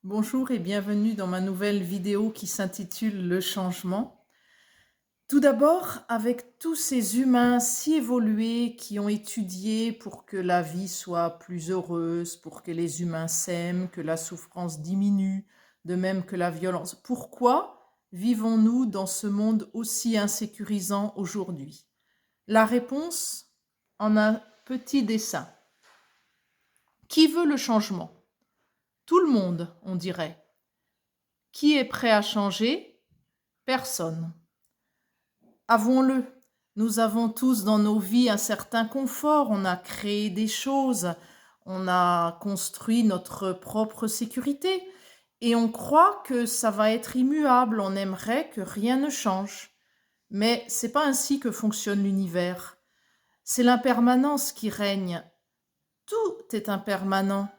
Bonjour et bienvenue dans ma nouvelle vidéo qui s'intitule Le changement. Tout d'abord, avec tous ces humains si évolués qui ont étudié pour que la vie soit plus heureuse, pour que les humains s'aiment, que la souffrance diminue, de même que la violence, pourquoi vivons-nous dans ce monde aussi insécurisant aujourd'hui? La réponse en un petit dessin. Qui veut le changement? Tout le monde, on dirait. Qui est prêt à changer? Personne. Avouons-le, nous avons tous dans nos vies un certain confort, on a créé des choses, on a construit notre propre sécurité et on croit que ça va être immuable, on aimerait que rien ne change. Mais c'est pas ainsi que fonctionne l'univers. C'est l'impermanence qui règne. Tout est impermanent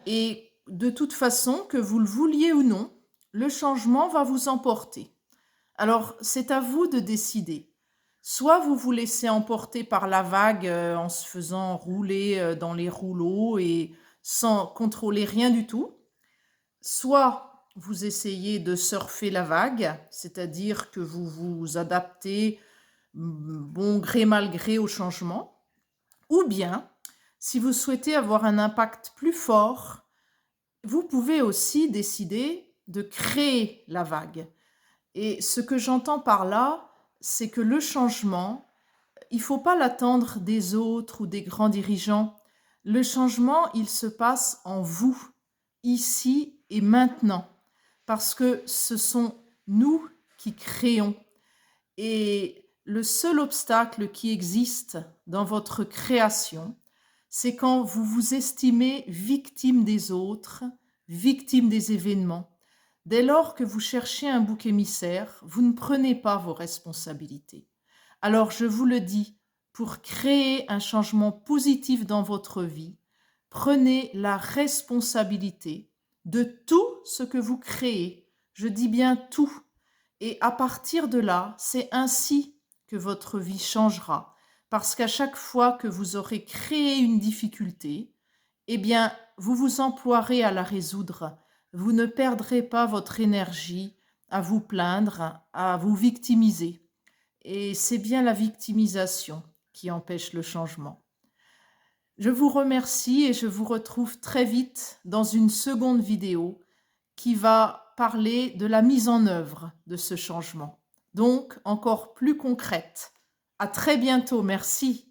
et de toute façon, que vous le vouliez ou non, le changement va vous emporter. Alors, c'est à vous de décider. Soit vous vous laissez emporter par la vague en se faisant rouler dans les rouleaux et sans contrôler rien du tout. Soit vous essayez de surfer la vague, c'est-à-dire que vous vous adaptez bon gré mal gré au changement. Ou bien, si vous souhaitez avoir un impact plus fort, vous pouvez aussi décider de créer la vague. Et ce que j'entends par là, c'est que le changement, il ne faut pas l'attendre des autres ou des grands dirigeants. Le changement, il se passe en vous, ici et maintenant, parce que ce sont nous qui créons. Et le seul obstacle qui existe dans votre création, c'est quand vous vous estimez victime des autres, victime des événements. Dès lors que vous cherchez un bouc émissaire, vous ne prenez pas vos responsabilités. Alors je vous le dis, pour créer un changement positif dans votre vie, prenez la responsabilité de tout ce que vous créez. Je dis bien tout. Et à partir de là, c'est ainsi que votre vie changera. Parce qu'à chaque fois que vous aurez créé une difficulté, eh bien, vous vous emploierez à la résoudre. Vous ne perdrez pas votre énergie à vous plaindre, à vous victimiser. Et c'est bien la victimisation qui empêche le changement. Je vous remercie et je vous retrouve très vite dans une seconde vidéo qui va parler de la mise en œuvre de ce changement, donc encore plus concrète. À très bientôt, merci.